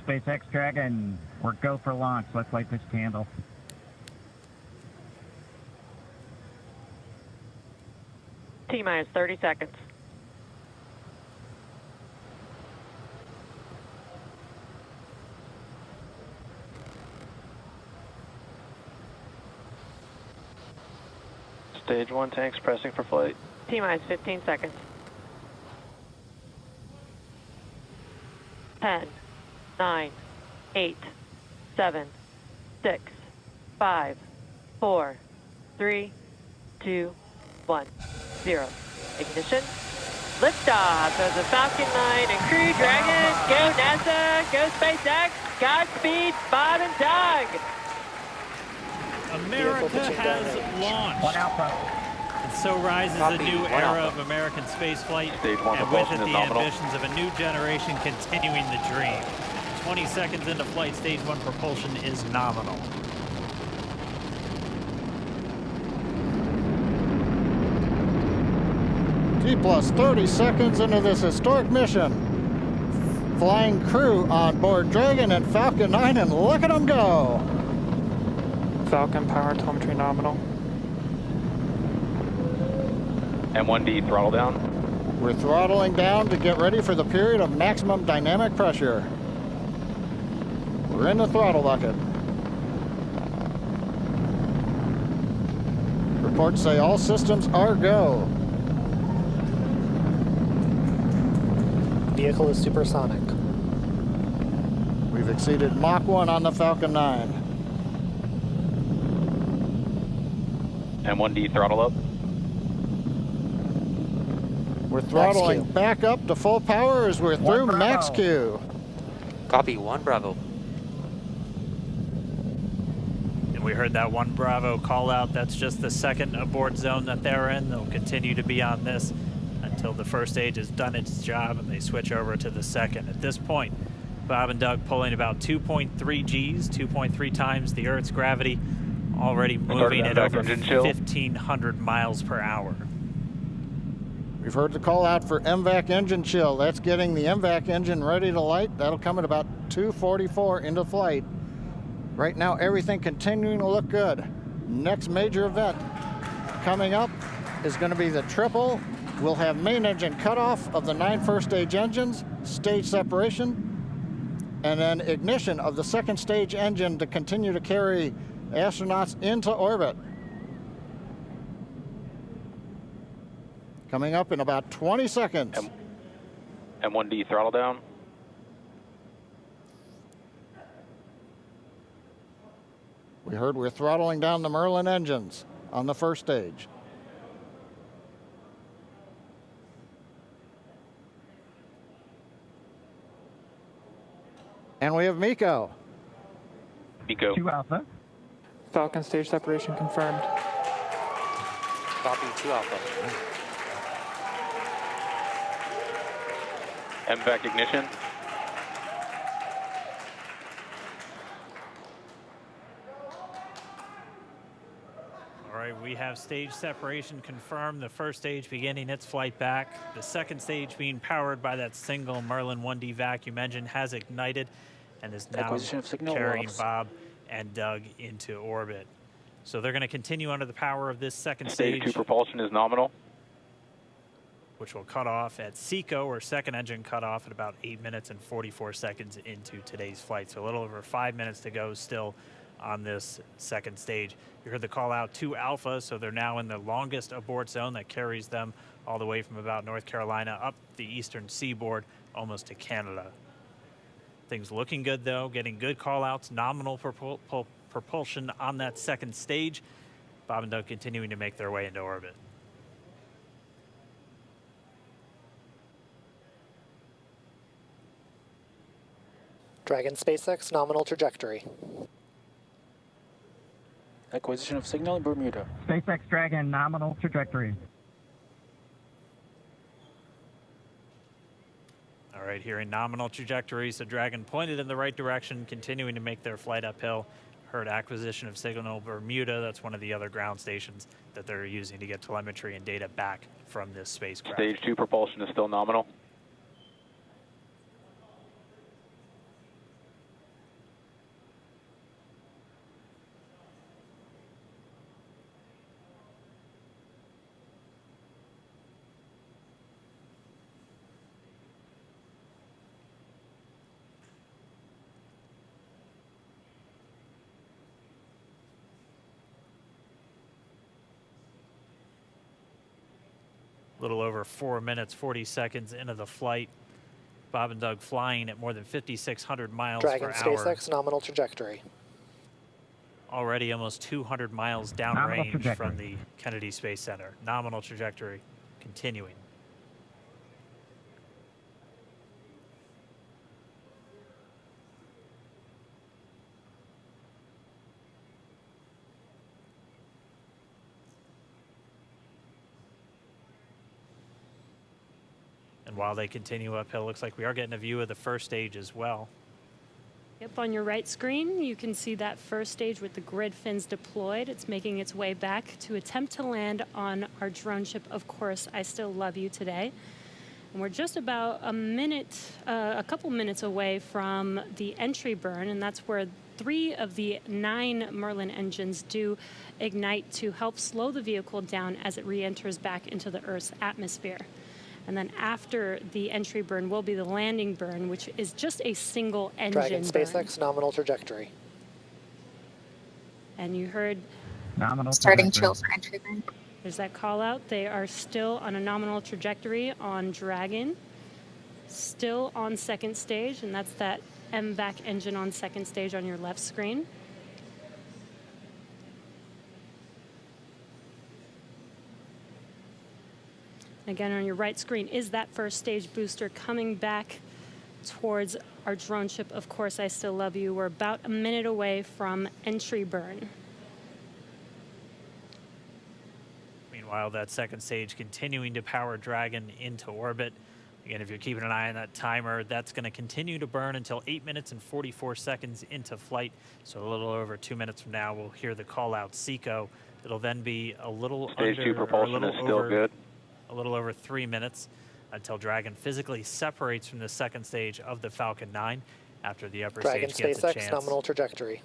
SpaceX Dragon. We're go for launch. Let's light this candle. T-minus 30 seconds. Stage 1 tanks pressing for flight. T-minus 15 seconds. 10, 9, 8, 7, 6, 5, 4, 3, 2, 1, 0. Ignition. Liftoff of the Falcon 9 and Crew Dragon. Go NASA, go SpaceX, Godspeed, Bob and Doug. America has launched. One Alpha. And so rises a new era of American spaceflight, and with it the ambitions of a new generation continuing the dream. 20 seconds into flight, stage 1 propulsion is nominal. T plus 30 seconds into this historic mission. Flying crew on board Dragon and Falcon 9, and look at them go. Falcon power telemetry nominal. M1D throttle down. We're throttling down to get ready for the period of maximum dynamic pressure. We're in the throttle bucket. Reports say all systems are go. Vehicle is supersonic. We've exceeded Mach 1 on the Falcon 9. M1D throttle up. We're throttling back up to full power as we're through max Q. Copy, 1 Bravo. And we heard that 1 Bravo call out. That's just the second abort zone that they're in. They'll continue to be on this until the first stage has done its job and they switch over to the second. At this point, Bob and Doug pulling about 2.3 Gs, 2.3 times the Earth's gravity, already moving at over 1,500 miles per hour. We've heard the call out for MVAC engine chill. That's getting the MVAC engine ready to light. That'll come at about 2:44 into flight. Right now, everything continuing to look good. Next major event coming up is going to be the triple. We'll have main engine cutoff of the 9 first stage engines, stage separation, and then ignition of the second stage engine to continue to carry astronauts into orbit. Coming up in about 20 seconds. M1D throttle down. We heard we're throttling down the Merlin engines on the first stage. And we have MECO. MECO. 2 Alpha. Falcon stage separation confirmed. Copy, 2 Alpha. MVAC ignition. All right, we have stage separation confirmed. The first stage beginning its flight back. The second stage being powered by that single Merlin 1D vacuum engine has ignited and is now carrying Bob and Doug into orbit. So they're going to continue under the power of this second stage. Stage 2 propulsion is nominal. Which will cut off at SECO, or second engine cutoff, at about 8 minutes and 44 seconds into today's flight. So a little over 5 minutes to go still on this second stage. You heard the call out 2 Alpha, so they're now in the longest abort zone that carries them all the way from about North Carolina up the eastern seaboard almost to Canada. Things looking good though, getting good call outs, nominal propulsion on that second stage. Bob and Doug continuing to make their way into orbit. Dragon SpaceX nominal trajectory. Acquisition of signal in Bermuda. SpaceX Dragon nominal trajectory. All right, here in nominal trajectory, so Dragon pointed in the right direction, continuing to make their flight uphill. Heard acquisition of signal Bermuda. That's one of the other ground stations that they're using to get telemetry and data back from this spacecraft. Stage 2 propulsion is still nominal. A little over 4 minutes, 40 seconds into the flight. Bob and Doug flying at more than 5,600 miles Dragon per hour. SpaceX, nominal trajectory. Already almost 200 miles Nominal downrange trajectory. from the Kennedy Space Center. Nominal trajectory continuing. And while they continue uphill, looks like we are getting a view of the first stage as well. Yep, on your right screen, you can see that first stage with the grid fins deployed. It's making its way back to attempt to land on our drone ship, Of Course I Still Love You, today. And we're just about a couple minutes away from the entry burn, and that's where 3 of the 9 Merlin engines do ignite to help slow the vehicle down as it re-enters back into the Earth's atmosphere. And then after the entry burn will be the landing burn, which is just a single engine Dragon burn. SpaceX, nominal trajectory. And you heard Nominal Starting trajectory. chill for entry burn. there's that call out. They are still on a nominal trajectory on Dragon, still on second stage, and that's that MVAC engine on second stage on your left screen. Again, on your right screen is that first stage booster coming back towards our drone ship, Of Course I Still Love You. We're about a minute away from entry burn. Meanwhile, that second stage continuing to power Dragon into orbit. Again, if you're keeping an eye on that timer, that's going to continue to burn until 8 minutes and 44 seconds into flight. So a little over 2 minutes from now, we'll hear the call out SECO. It'll then be a little Stage under, 2 or a propulsion little is still over, good. a little over 3 minutes until Dragon physically separates from the second stage of the Falcon 9 after the upper Dragon stage gets a SpaceX, chance. nominal trajectory.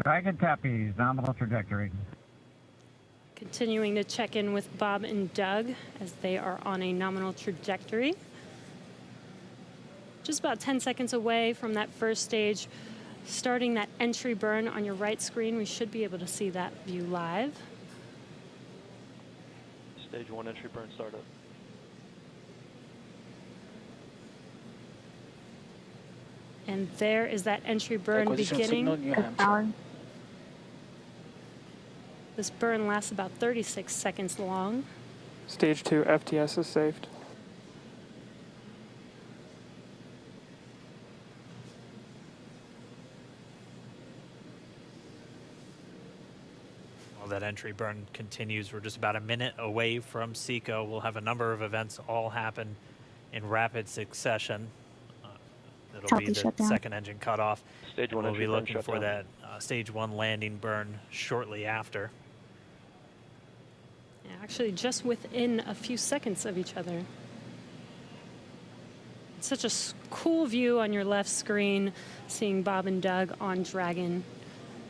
Dragon copies. Nominal trajectory. Continuing to check in with Bob and Doug as they are on a nominal trajectory. Just about 10 seconds away from that first stage, starting that entry burn on your right screen. We should be able to see that view live. Stage 1 entry burn startup. And there is that entry burn Acquisition of signal, beginning. New Hampshire. Power. This burn lasts about 36 seconds long. Stage 2 FTS is saved. While that entry burn continues, we're just about a minute away from SECO. We'll have a number of events all happen in rapid succession. It'll Healthy be the shutdown. second engine cutoff. Stage 1 We'll entry be burn looking for shutdown. that stage 1 landing burn shortly after. Yeah, actually, just within a few seconds of each other. It's such a cool view on your left screen, seeing Bob and Doug on Dragon.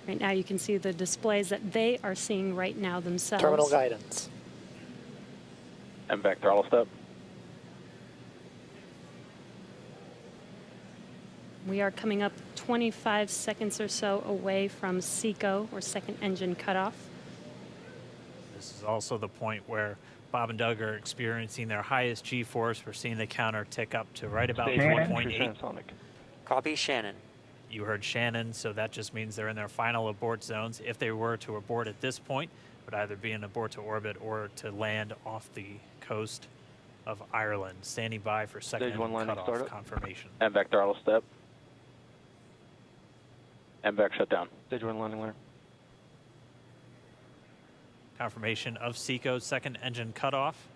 Right now, you can see the displays that they are seeing right now themselves. Terminal guidance. MVAC throttle step. We are coming up 25 seconds or so away from SECO, or second engine cutoff. This is also the point where Bob and Doug are experiencing their highest G-force. We're seeing the counter tick up to right about Stage 1 entry 1.8. transonic. Copy Shannon. You heard Shannon, so that just means they're in their final abort zones. If they were to abort at this point, it would either be an abort to orbit or to land off the coast of Ireland. Standing by for second Stage 1 engine landing cutoff startup. confirmation. MVAC throttle step. MVAC shutdown. Stage 1 landing layer. Confirmation of SECO's second engine cutoff.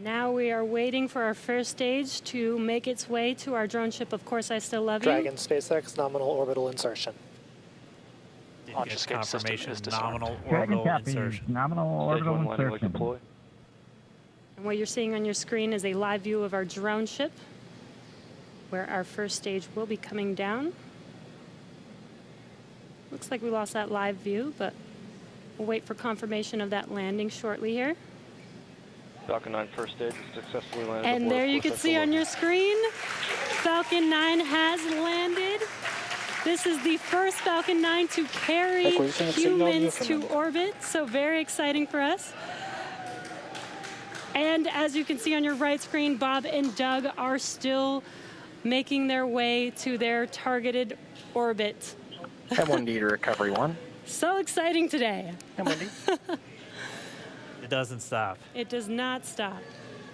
Now we are waiting for our first stage to make its way to our drone ship, Of Course I Still Love You. Dragon SpaceX, nominal orbital insertion. Did Launch get escape system confirmation is disarmed. nominal Dragon orbital copies. insertion. Nominal Stage orbital 1 landing leg insertion. deploy. And what you're seeing on your screen is a live view of our drone ship, where our first stage will be coming down. Looks like we lost that live view, but we'll wait for confirmation of that landing shortly here. Falcon 9 first stage is successfully landed. And aboard there you Of Course can I see Still on Love your screen, Falcon 9 has landed. This is the first Falcon 9 to carry Acquisition of signal, humans to Newfoundland. orbit, so very exciting for us. And as you can see on your right screen, Bob and Doug are still making their way to their targeted orbit. M1D to recovery 1. So exciting today. M1D. It doesn't stop. It does not stop.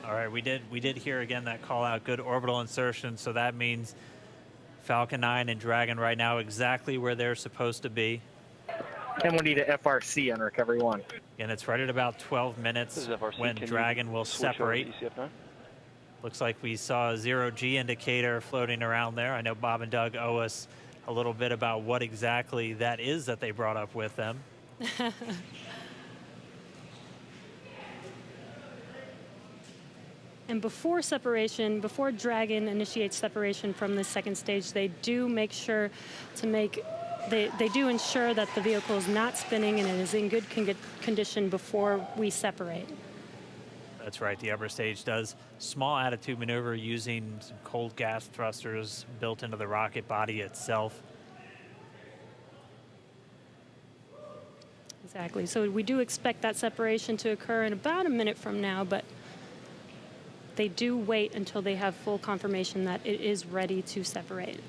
All right, we did hear again that call out, good orbital insertion, so that means Falcon 9 and Dragon right now exactly where they're supposed to be. M1D to FRC on recovery 1. And it's right at about 12 This minutes is FRC. when Can you Dragon will switch over to separate. ECF9? Looks like we saw a 0G indicator floating around there. I know Bob and Doug owe us a little bit about what exactly that is that they brought up with them. And before separation, before Dragon initiates separation from the second stage, they do make sure to they do ensure that the vehicle is not spinning and it is in good condition before we separate. That's right, the upper stage does small attitude maneuver using some cold gas thrusters built into the rocket body itself. Exactly. So we do expect that separation to occur in about a minute from now, but they do wait until they have full confirmation that it is ready to separate.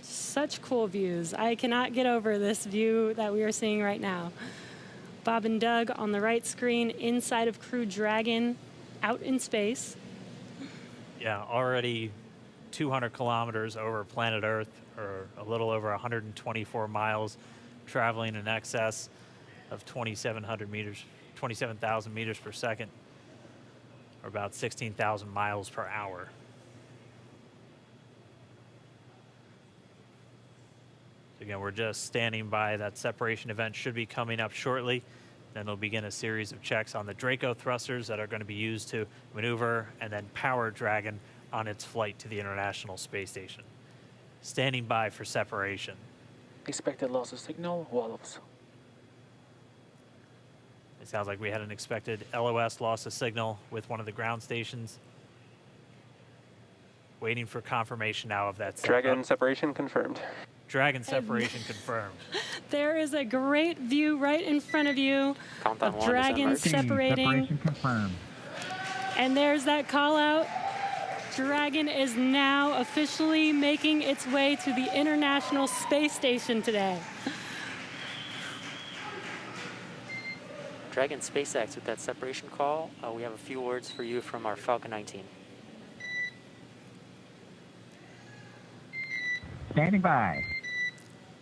Such cool views. I cannot get over this view that we are seeing right now. Bob and Doug on the right screen, inside of Crew Dragon, out in space. Yeah, already 200 kilometers over planet Earth, or a little over 124 miles, traveling in excess of 2,700 meters. 27,000 meters per second, or about 16,000 miles per hour. So again, we're just standing by. That separation event should be coming up shortly. Then they'll begin a series of checks on the Draco thrusters that are going to be used to maneuver and then power Dragon on its flight to the International Space Station. Standing by for separation. Expected loss of signal, Wallows. It sounds like we had an expected LOS, loss of signal, with one of the ground stations. Waiting for confirmation now of that. Dragon separation confirmed. Dragon separation confirmed. There is a great view right in front of you Countdown of 1 Dragon December. separating. Separation confirmed. And there's that call out. Dragon is now officially making its way to the International Space Station today. Dragon SpaceX with that separation call. We have a few words for you from our Falcon 19. Standing by.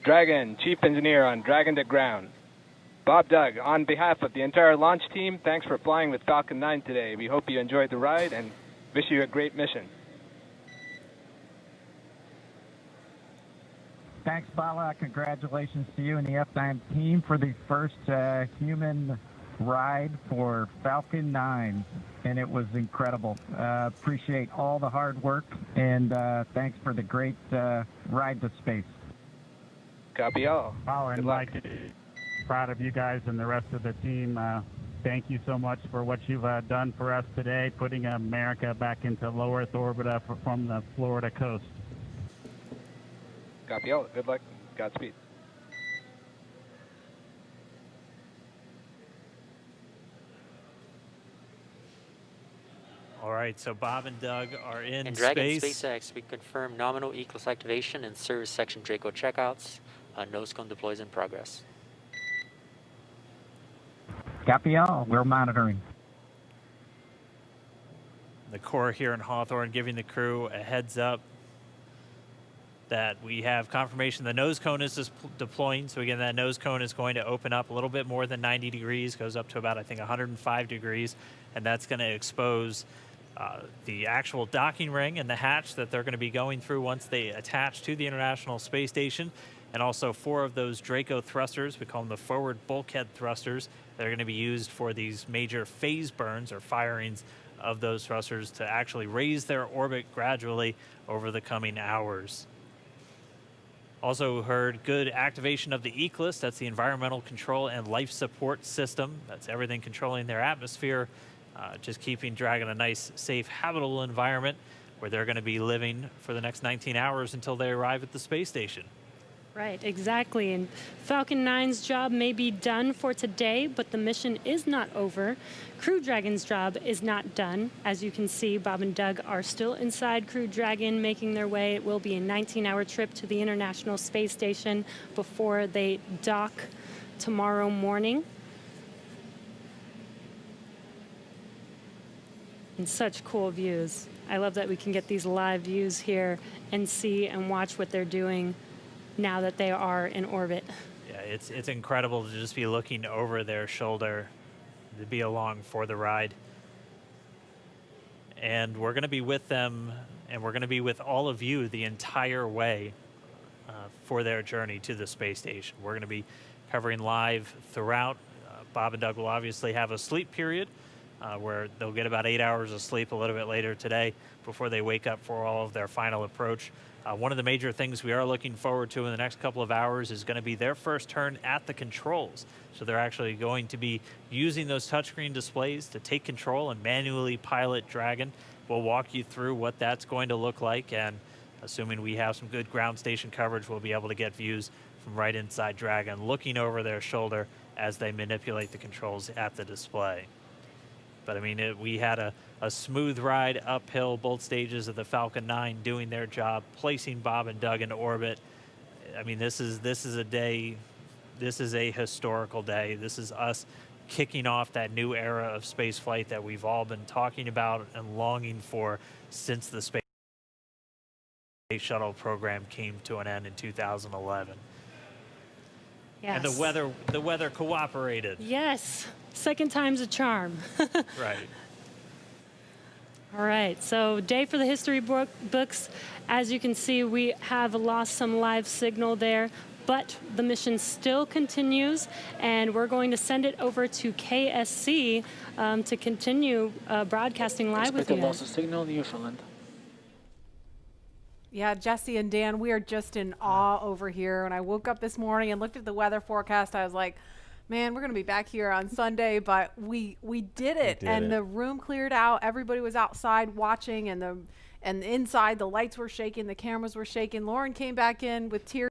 Dragon, Chief Engineer on Dragon to Ground. Bob Doug, on behalf of the entire launch team, thanks for flying with Falcon 9 today. We hope you enjoyed the ride and wish you a great mission. Thanks, Bala. Congratulations to you and the F9 team for the first human ride for Falcon 9, and it was incredible. Appreciate all the hard work, and thanks for the great ride to space. Copy all. Oh, and Good luck. Mike, proud of you guys and the rest of the team. Thank you so much for what you've done for us today, putting America back into low Earth orbit from the Florida coast. Copy all. Good luck. Godspeed. All right, so Bob and Doug are in In Dragon space. SpaceX, we confirm nominal ECLS activation and service section Draco checkouts. Nose cone deploys in progress. Copy all. We're monitoring. The Corps here in Hawthorne giving the crew a heads up that we have confirmation the nose cone is deploying. So again, that nose cone is going to open up a little bit more than 90 degrees, goes up to about, I think, 105 degrees, and that's going to expose the actual docking ring and the hatch that they're going to be going through once they attach to the International Space Station, and also 4 of those Draco thrusters, we call them the forward bulkhead thrusters, that are going to be used for these major phase burns or firings of those thrusters to actually raise their orbit gradually over the coming hours. Also heard good activation of the ECLS, that's the Environmental Control and Life Support System. That's everything controlling their atmosphere, just keeping Dragon a nice, safe, habitable environment where they're going to be living for the next 19 hours until they arrive at the space station. Right, exactly. And Falcon 9's job may be done for today, but the mission is not over. Crew Dragon's job is not done. As you can see, Bob and Doug are still inside Crew Dragon, making their way. It will be a 19-hour trip to the International Space Station before they dock tomorrow morning. And such cool views. I love that we can get these live views here and see and watch what they're doing now that they are in orbit. Yeah, it's incredible to just be looking over their shoulder, to be along for the ride. And we're going to be with them, and we're going to be with all of you the entire way for their journey to the space station. We're going to be covering live throughout. Bob and Doug will obviously have a sleep period where they'll get about 8 hours of sleep a little bit later today before they wake up for all of their final approach. One of the major things we are looking forward to in the next couple of hours is going to be their first turn at the controls. So they're actually going to be using those touchscreen displays to take control and manually pilot Dragon. We'll walk you through what that's going to look like, and assuming we have some good ground station coverage, we'll be able to get views from right inside Dragon, looking over their shoulder as they manipulate the controls at the display. But I mean, we had a smooth ride uphill, both stages of the Falcon 9 doing their job, placing Bob and Doug into orbit. I mean, this is a day, this is a historical day. This is us kicking off that new era of space flight that we've all been talking about and longing for since the Space Shuttle program came to an end in 2011. Yes. And the weather cooperated. Yes, second time's a charm. Right. All right, so day for the history books. As you can see, we have lost some live signal there, but the mission still continues, and we're going to send it over to KSC to continue broadcasting live with you. Expected loss of signal, Newfoundland. Yeah, Jesse and Dan, we are just in awe over here. When I woke up this morning and looked at the weather forecast, I was like, man, we're going to be back here on Sunday, but we did it. The room cleared out. Everybody was outside watching, and inside the lights were shaking, the cameras were shaking. Lauren came back in with tears